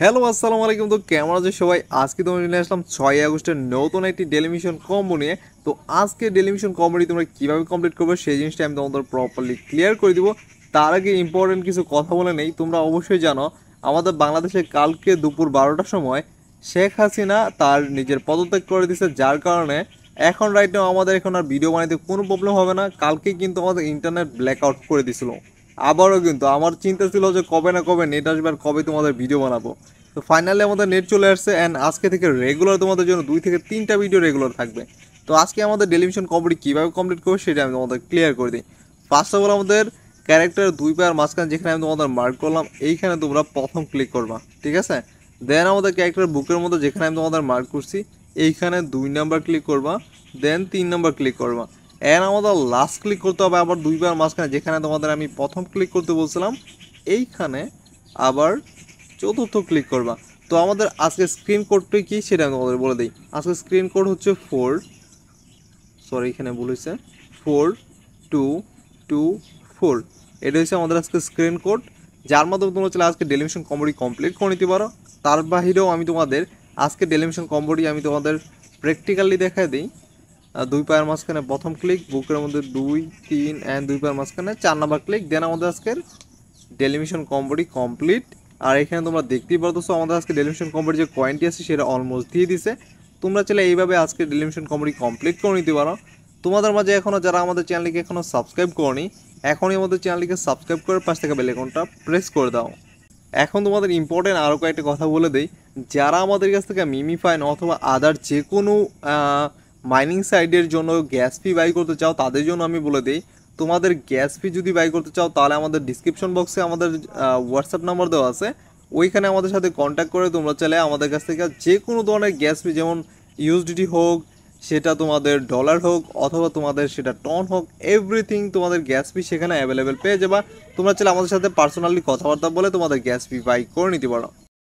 Hello আসসালামু আলাইকুম। তো কেমন আছো সবাই? আজকে তোমার নিয়ে আসলাম 6 আগস্টের নতুন একটি ডেলি মিশন কম্বো নিয়ে। তো আজকে ডেলি মিশন কম্বোটি তোমরা কীভাবে কমপ্লিট করবে সেই জিনিসটা আমি তোমাদের প্রপারলি ক্লিয়ার করে দিব। তার আগে ইম্পর্টেন্ট কিছু কথা বলে নেই। তোমরা অবশ্যই জানো আমাদের বাংলাদেশে কালকে দুপুর 12টার সময় শেখ হাসিনা তার নিজের পদত্যাগ করে দিয়েছে, যার কারণে এখন রাইট নাও আমাদের এখন আর ভিডিও বানাইতে কোনো প্রবলেম হবে না। কালকে কিন্তু আমাদের ইন্টারনেট ব্ল্যাক আউট করে দিছিল আবারও, কিন্তু আমার চিন্তা ছিল যে কবে না কবে নেট আসবে আর কবে তোমাদের ভিডিও বানাবো। তো ফাইনালি আমাদের নেট চলে আসছে অ্যান্ড আজকে থেকে রেগুলার তোমাদের জন্য 2 থেকে 3টা ভিডিও রেগুলার থাকবে। তো আজকে আমাদের ডেলিভিশন কমপ্লিট কীভাবে কমপ্লিট করবো সেটা আমি তোমাদের ক্লিয়ার করে দিই। ফার্স্ট অফ অল আমাদের ক্যারেক্টার 2 পায়ের মাঝখানে যেখানে আমি তোমাদের মার্ক করলাম এইখানে তোমরা প্রথম ক্লিক করবা, ঠিক আছে। দেন আমাদের ক্যারেক্টার বুকের মধ্যে যেখানে আমি তোমাদের মার্ক করছি এইখানে 2 নাম্বার ক্লিক করবা, দেন 3 নাম্বার ক্লিক করবা। অ্যান্ড আমাদের লাস্ট ক্লিক করতে হবে আবার 2 পায়ের মাঝখানে যেখানে তোমাদের আমি প্রথম ক্লিক করতে বলছিলাম এইখানে আবার চতুর্থ ক্লিক করবা। তো আমাদের আজকে স্ক্রিন কোডটি কি সেটা আমি তোমাদের বলে দিই। আজকে স্ক্রিন কোড হচ্ছে এখানে বলেছে 4224। এটা হচ্ছে আমাদের আজকে স্ক্রিন কোড, যার মাধ্যমে তোমরা চলে আজকে ডেলিমিশন কম্বোটি কমপ্লিট করে নিতে পারো। তার বাহিরেও আমি তোমাদের আজকে ডেলিমিশন কম্বোটি আমি তোমাদের প্র্যাকটিক্যালি দেখাই দিই। 2 পায়ের মাঝখানে প্রথম ক্লিক, বুকের মধ্যে 2 3 অ্যান্ড 2 পায়ের মাঝখানে 4 নাম্বার ক্লিক, দেন আমাদের আজকের ডেলিমিশন কম্বোটি কমপ্লিট। আর এখানে তোমরা দেখতেই পারতেছো আমাদের আজকে ডেলিমিশন কম্বোটি যে কয়েনটি আছে সেটা অলমোস্ট দিয়ে দিছে। তোমরা চাইলে এইভাবে আজকে ডেলিমিশন কম্বোটি কমপ্লিট করে নিতে পারো। তোমাদের মাঝে এখনও যারা আমাদের চ্যানেলকে এখনও সাবস্ক্রাইব করনি, এখনই আমাদের চ্যানেলটিকে সাবস্ক্রাইব করে পাশ থেকে বেল আইকনটা প্রেস করে দাও। এখন তোমাদের ইম্পর্টেন্ট আরও কয়েকটা কথা বলে দেই। যারা আমাদের কাছ থেকে মিমিফাইন অথবা আদার যে কোনো মাইনিং সাইটের জন্য গ্যাস ফি বাই করতে চাও তাদের জন্য আমি বলে দিই, তোমাদের গ্যাস ফি যদি বাই করতে চাও তাহলে আমাদের ডিসক্রিপশন বক্সে আমাদের হোয়াটসঅ্যাপ নাম্বার দেওয়া আছে, ওইখানে আমাদের সাথে কন্ট্যাক্ট করে তোমরা চাইলে আমাদের কাছ থেকে যে কোনো ধরনের গ্যাস ফি, যেমন ইউএসডিটি হোক, সেটা তোমাদের ডলার হোক অথবা তোমাদের সেটা টন হোক, এভরিথিং তোমাদের গ্যাস ফি সেখানে অ্যাভেলেবেল পেয়ে যাবা। তোমরা চাইলে আমাদের সাথে পার্সোনালি কথাবার্তা বলে তোমাদের গ্যাস ফি বাই করে নিতে পারো।